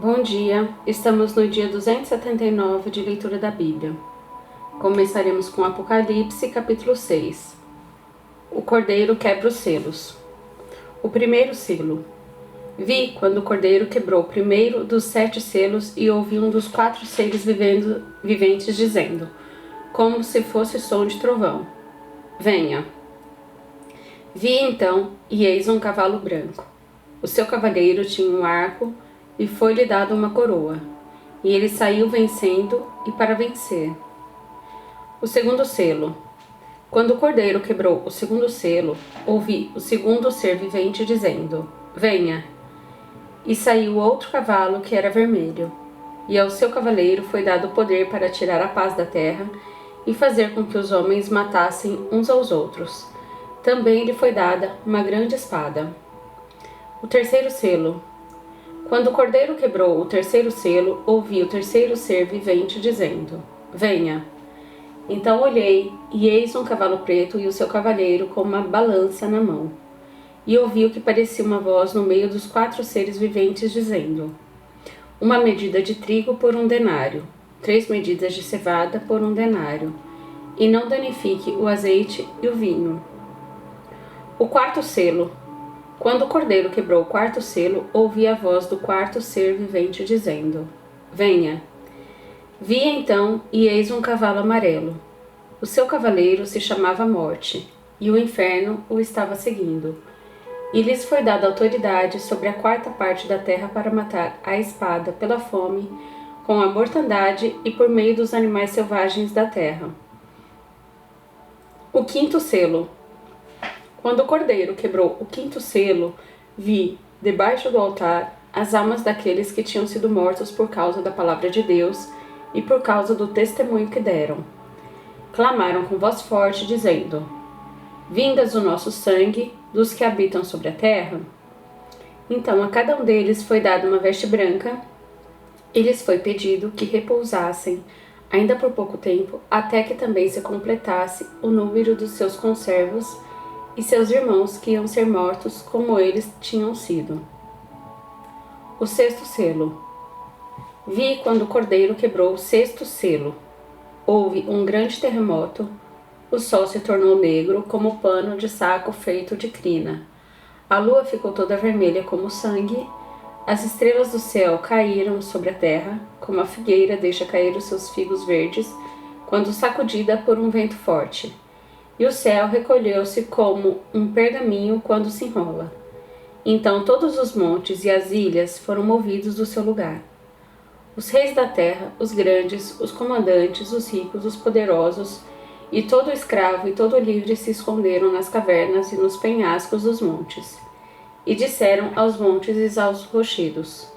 Bom dia, estamos no dia 279 de leitura da Bíblia. Começaremos com Apocalipse, capítulo 6. O Cordeiro quebra os selos. O primeiro selo. Vi quando o Cordeiro quebrou o primeiro dos 7 selos e ouvi um dos 4 seres viventes dizendo, como se fosse som de trovão: Venha! Vi então, e eis um cavalo branco. O seu cavaleiro tinha um arco e foi-lhe dado uma coroa, e ele saiu vencendo e para vencer. O segundo selo. Quando o Cordeiro quebrou o segundo selo, ouvi o segundo ser vivente dizendo, Venha! E saiu outro cavalo que era vermelho, e ao seu cavaleiro foi dado o poder para tirar a paz da terra e fazer com que os homens matassem uns aos outros. Também lhe foi dada uma grande espada. O terceiro selo. Quando o Cordeiro quebrou o terceiro selo, ouvi o terceiro ser vivente dizendo, Venha! Então olhei, e eis um cavalo preto e o seu cavaleiro com uma balança na mão. E ouvi o que parecia uma voz no meio dos 4 seres viventes dizendo, uma medida de trigo por 1 denário, 3 medidas de cevada por 1 denário, e não danifique o azeite e o vinho. O quarto selo. Quando o Cordeiro quebrou o quarto selo, ouvi a voz do quarto ser vivente dizendo, Venha! Vi então, e eis um cavalo amarelo. O seu cavaleiro se chamava Morte, e o inferno o estava seguindo. E lhes foi dada autoridade sobre a 4ª parte da terra para matar à espada pela fome, com a mortandade e por meio dos animais selvagens da terra. O quinto selo. Quando o Cordeiro quebrou o 5º selo, vi, debaixo do altar, as almas daqueles que tinham sido mortos por causa da palavra de Deus e por causa do testemunho que deram. Clamaram com voz forte, dizendo, Vindas o nosso sangue dos que habitam sobre a terra? Então a cada um deles foi dada uma veste branca, e lhes foi pedido que repousassem, ainda por pouco tempo, até que também se completasse o número dos seus conservos e seus irmãos que iam ser mortos como eles tinham sido. O sexto selo. Vi quando o Cordeiro quebrou o 6º selo. Houve um grande terremoto, o sol se tornou negro como pano de saco feito de crina. A lua ficou toda vermelha como sangue, as estrelas do céu caíram sobre a terra, como a figueira deixa cair os seus figos verdes, quando sacudida por um vento forte. E o céu recolheu-se como um pergaminho quando se enrola. Então todos os montes e as ilhas foram movidos do seu lugar. Os reis da terra, os grandes, os comandantes, os ricos, os poderosos, e todo escravo e todo livre se esconderam nas cavernas e nos penhascos dos montes. E disseram aos montes e aos rochedos,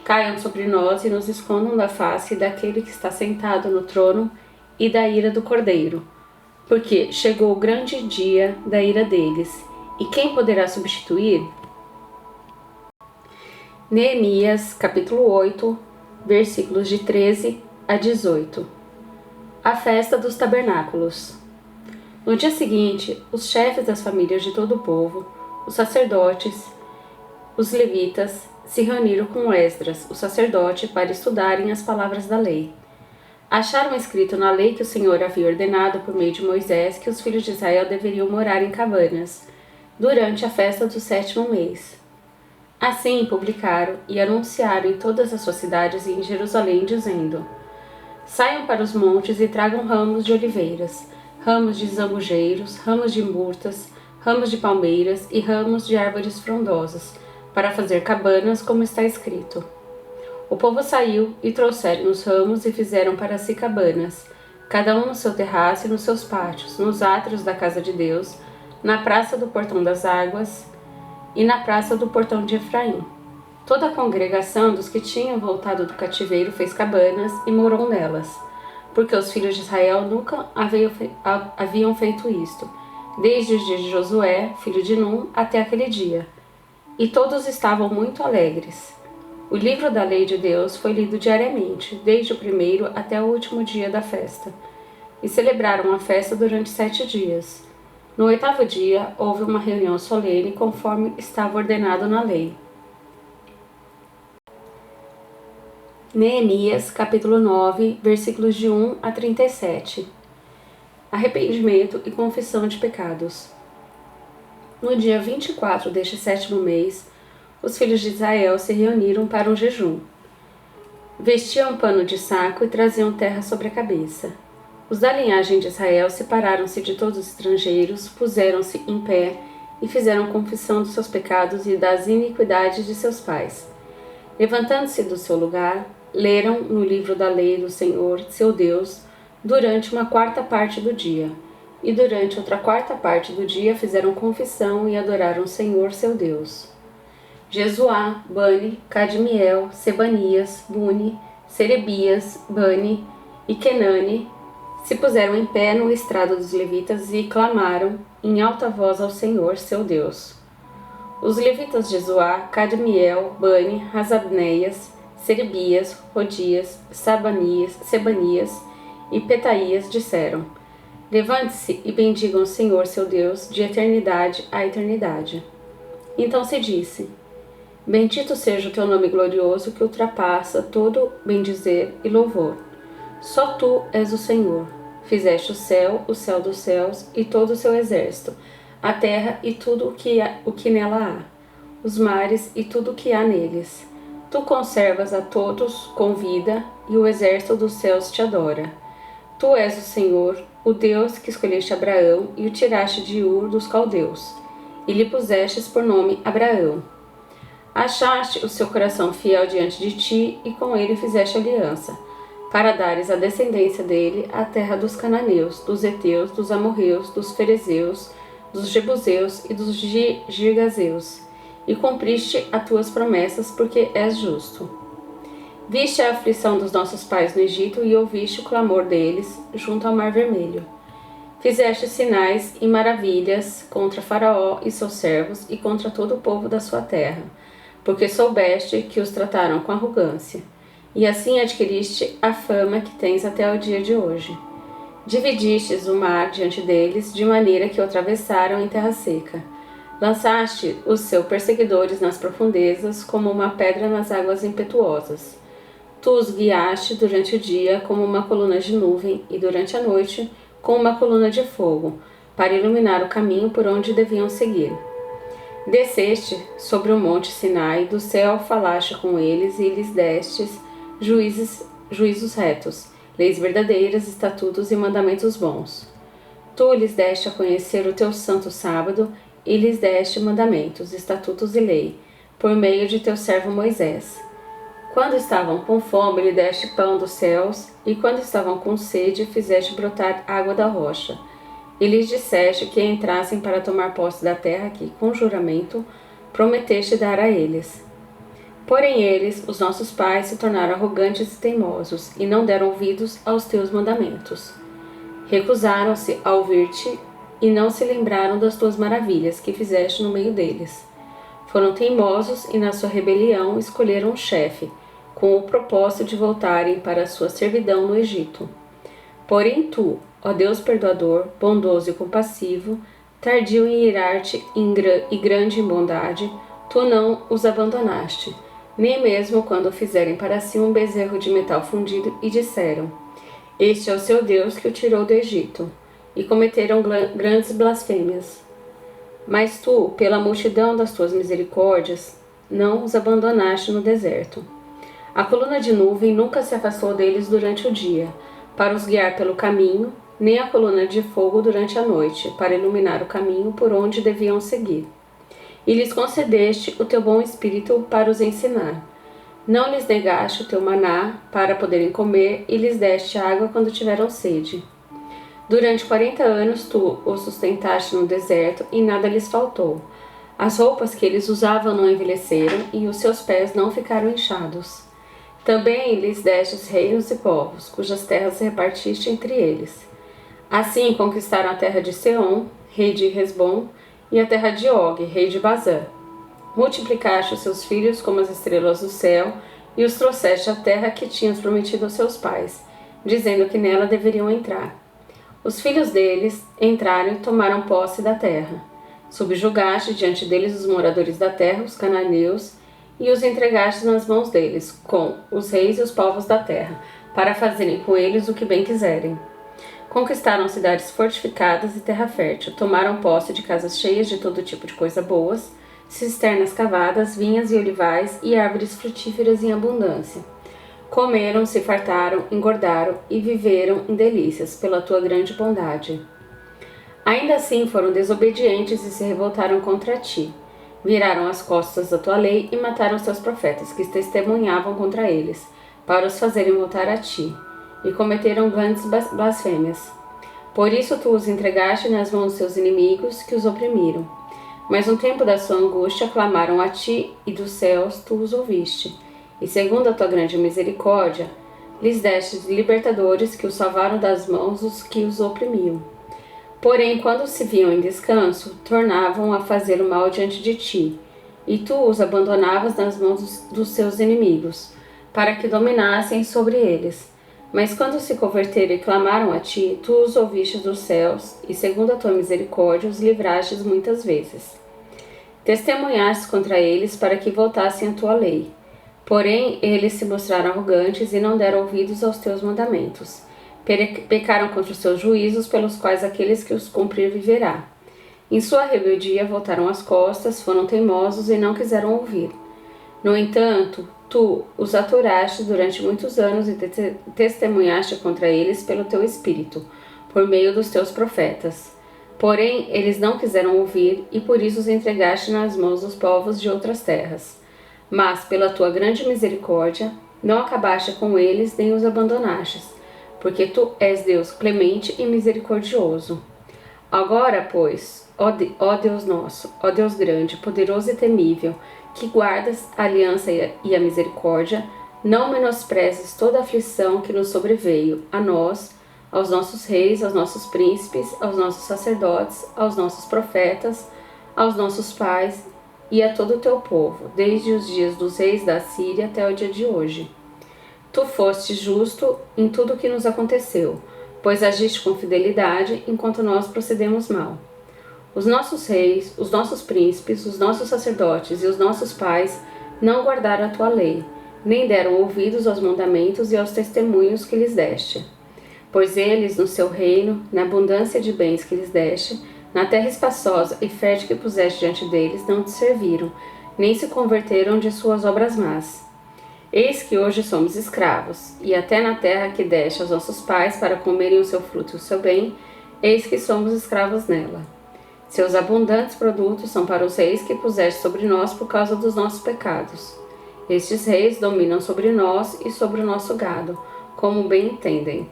Caiam sobre nós e nos escondam da face daquele que está sentado no trono e da ira do Cordeiro. Porque chegou o grande dia da ira deles, e quem poderá substituir? Neemias, capítulo 8, versículos de 13 a 18. A festa dos tabernáculos. No dia seguinte, os chefes das famílias de todo o povo, os sacerdotes, os levitas, se reuniram com Esdras, o sacerdote, para estudarem as palavras da lei. Acharam escrito na lei que o Senhor havia ordenado por meio de Moisés que os filhos de Israel deveriam morar em cabanas, durante a festa do 7º mês. Assim publicaram e anunciaram em todas as suas cidades e em Jerusalém, dizendo, Saiam para os montes e tragam ramos de oliveiras, ramos de zambujeiros, ramos de murtas, ramos de palmeiras e ramos de árvores frondosas, para fazer cabanas, como está escrito. O povo saiu e trouxeram os ramos e fizeram para si cabanas, cada um no seu terraço e nos seus pátios, nos átrios da casa de Deus, na praça do Portão das Águas e na praça do Portão de Efraim. Toda a congregação dos que tinham voltado do cativeiro fez cabanas e morou nelas, porque os filhos de Israel nunca haviam feito isto, desde os dias de Josué, filho de Num, até aquele dia. E todos estavam muito alegres. O livro da lei de Deus foi lido diariamente, desde o primeiro até o último dia da festa. E celebraram a festa durante 7 dias. No 8º dia, houve uma reunião solene conforme estava ordenado na lei. Neemias, capítulo 9, versículos de 1 a 37. Arrependimento e confissão de pecados. No dia 24 deste 7º mês, os filhos de Israel se reuniram para um jejum. Vestiam pano de saco e traziam terra sobre a cabeça. Os da linhagem de Israel separaram-se de todos os estrangeiros, puseram-se em pé e fizeram confissão dos seus pecados e das iniquidades de seus pais. Levantando-se do seu lugar, leram no livro da lei do Senhor, seu Deus, durante uma quarta parte do dia, e durante outra quarta parte do dia fizeram confissão e adoraram o Senhor, seu Deus. Jesuá, Bani, Cadmiel, Sebanias, Buni, Serebias, Bani e Kenani se puseram em pé no estrado dos levitas e clamaram em alta voz ao Senhor, seu Deus. Os levitas Jesuá, Cadmiel, Bani, Hasabneias, Serebias, Hodias, Sebanias e Petaías disseram: Levante-se e bendigam o Senhor seu Deus de eternidade a eternidade. Então se disse: Bendito seja o teu nome glorioso que ultrapassa todo bendizer e louvor. Só tu és o Senhor. Fizeste o céu dos céus e todo o seu exército, a terra e tudo o que nela há, os mares e tudo o que há neles. Tu conservas a todos com vida, e o exército dos céus te adora. Tu és o Senhor, o Deus que escolheste Abraão e o tiraste de Ur dos caldeus, e lhe pusestes por nome Abraão. Achaste o seu coração fiel diante de ti, e com ele fizeste aliança, para dares à descendência dele a terra dos cananeus, dos heteus, dos amorreus, dos ferezeus, dos jebuseus e dos girgazeus. E cumpriste as tuas promessas, porque és justo. Viste a aflição dos nossos pais no Egito e ouviste o clamor deles junto ao Mar Vermelho. Fizeste sinais e maravilhas contra Faraó e seus servos e contra todo o povo da sua terra, porque soubeste que os trataram com arrogância, e assim adquiriste a fama que tens até o dia de hoje. Dividistes o mar diante deles, de maneira que o atravessaram em terra seca. Lançaste os seus perseguidores nas profundezas, como uma pedra nas águas impetuosas. Tu os guiaste durante o dia como uma coluna de nuvem, e durante a noite com uma coluna de fogo, para iluminar o caminho por onde deviam seguir. Desceste sobre o monte Sinai, do céu falaste com eles e lhes destes juízos retos, leis verdadeiras, estatutos e mandamentos bons. Tu lhes deste a conhecer o teu santo sábado, e lhes deste mandamentos, estatutos e lei, por meio de teu servo Moisés. Quando estavam com fome, lhe deste pão dos céus, e quando estavam com sede, fizeste brotar água da rocha. E lhes disseste que entrassem para tomar posse da terra que, com juramento, prometeste dar a eles. Porém eles, os nossos pais, se tornaram arrogantes e teimosos, e não deram ouvidos aos teus mandamentos. Recusaram-se a ouvir-te, e não se lembraram das tuas maravilhas que fizeste no meio deles. Foram teimosos e na sua rebelião escolheram um chefe, com o propósito de voltarem para a sua servidão no Egito. Porém tu, ó Deus perdoador, bondoso e compassivo, tardio em irar-te e grande em bondade, tu não os abandonaste, nem mesmo quando fizerem para si um bezerro de metal fundido e disseram: Este é o seu Deus que o tirou do Egito. E cometeram grandes blasfêmias. Mas tu, pela multidão das tuas misericórdias, não os abandonaste no deserto. A coluna de nuvem nunca se afastou deles durante o dia, para os guiar pelo caminho, nem a coluna de fogo durante a noite, para iluminar o caminho por onde deviam seguir. E lhes concedeste o teu bom espírito para os ensinar. Não lhes negaste o teu maná para poderem comer, e lhes deste água quando tiveram sede. Durante 40 anos tu os sustentaste no deserto e nada lhes faltou. As roupas que eles usavam não envelheceram e os seus pés não ficaram inchados. Também lhes destes reinos e povos, cujas terras repartiste entre eles. Assim conquistaram a terra de Seom, rei de Hesbom, e a terra de Og, rei de Bazã. Multiplicaste os seus filhos como as estrelas do céu e os trouxeste à terra que tinhas prometido aos seus pais, dizendo que nela deveriam entrar. Os filhos deles entraram e tomaram posse da terra. Subjugaste diante deles os moradores da terra, os cananeus, e os entregaste nas mãos deles, com os reis e os povos da terra, para fazerem com eles o que bem quiserem. Conquistaram cidades fortificadas e terra fértil, tomaram posse de casas cheias de todo tipo de coisa boas, cisternas cavadas, vinhas e olivais e árvores frutíferas em abundância. Comeram, se fartaram, engordaram e viveram em delícias pela tua grande bondade. Ainda assim foram desobedientes e se revoltaram contra ti. Viraram as costas da tua lei e mataram os teus profetas, que testemunhavam contra eles, para os fazerem voltar a ti, e cometeram grandes blasfêmias. Por isso tu os entregaste nas mãos dos seus inimigos, que os oprimiram. Mas no tempo da sua angústia clamaram a ti, e dos céus tu os ouviste. E segundo a tua grande misericórdia, lhes deste libertadores que os salvaram das mãos dos que os oprimiam. Porém, quando se viam em descanso, tornavam a fazer o mal diante de ti, e tu os abandonavas nas mãos dos seus inimigos, para que dominassem sobre eles. Mas quando se converteram e clamaram a ti, tu os ouviste dos céus, e segundo a tua misericórdia os livrastes muitas vezes. Testemunhaste contra eles para que voltassem à tua lei. Porém, eles se mostraram arrogantes e não deram ouvidos aos teus mandamentos. Pecaram contra os teus juízos, pelos quais aqueles que os cumprir viverá. Em sua rebeldia voltaram as costas, foram teimosos e não quiseram ouvir. No entanto, tu os aturaste durante muitos anos e testemunhaste contra eles pelo teu espírito, por meio dos teus profetas. Porém, eles não quiseram ouvir, e por isso os entregaste nas mãos dos povos de outras terras. Mas, pela tua grande misericórdia, não acabaste com eles nem os abandonastes, porque tu és Deus clemente e misericordioso. Agora, pois, ó Deus nosso, ó Deus grande, poderoso e temível, que guardas a aliança e a misericórdia, não menosprezes toda a aflição que nos sobreveio, a nós, aos nossos reis, aos nossos príncipes, aos nossos sacerdotes, aos nossos profetas, aos nossos pais e a todo o teu povo, desde os dias dos reis da Síria até o dia de hoje. Tu foste justo em tudo o que nos aconteceu, pois agiste com fidelidade enquanto nós procedemos mal. Os nossos reis, os nossos príncipes, os nossos sacerdotes e os nossos pais não guardaram a tua lei, nem deram ouvidos aos mandamentos e aos testemunhos que lhes deste. Pois eles, no seu reino, na abundância de bens que lhes deste, na terra espaçosa e fértil que puseste diante deles, não te serviram, nem se converteram de suas obras más. Eis que hoje somos escravos, e até na terra que deste aos nossos pais para comerem o seu fruto e o seu bem, eis que somos escravos nela. Seus abundantes produtos são para os reis que puseste sobre nós por causa dos nossos pecados. Estes reis dominam sobre nós e sobre o nosso gado, como bem entendem.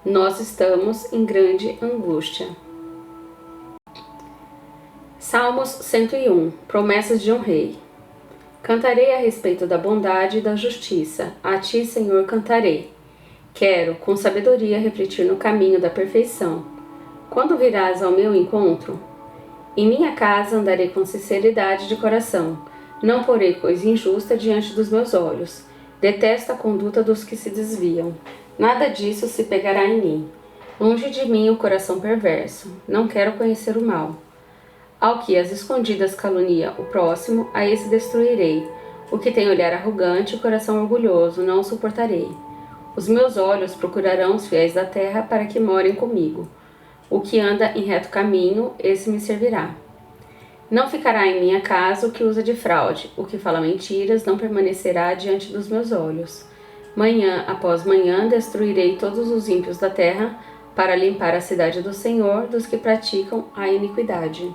Nós estamos em grande angústia. Salmos 101. Promessas de um rei. Cantarei a respeito da bondade e da justiça. A ti, Senhor, cantarei. Quero, com sabedoria, refletir no caminho da perfeição. Quando virás ao meu encontro? Em minha casa andarei com sinceridade de coração. Não porei coisa injusta diante dos meus olhos. Detesto a conduta dos que se desviam. Nada disso se pegará em mim. Longe de mim o coração perverso. Não quero conhecer o mal. Ao que às escondidas calunia o próximo, a esse destruirei. O que tem olhar arrogante e coração orgulhoso, não o suportarei. Os meus olhos procurarão os fiéis da terra para que morem comigo. O que anda em reto caminho, esse me servirá. Não ficará em minha casa o que usa de fraude, o que fala mentiras não permanecerá diante dos meus olhos. Manhã após manhã destruirei todos os ímpios da terra, para limpar a cidade do Senhor dos que praticam a iniquidade.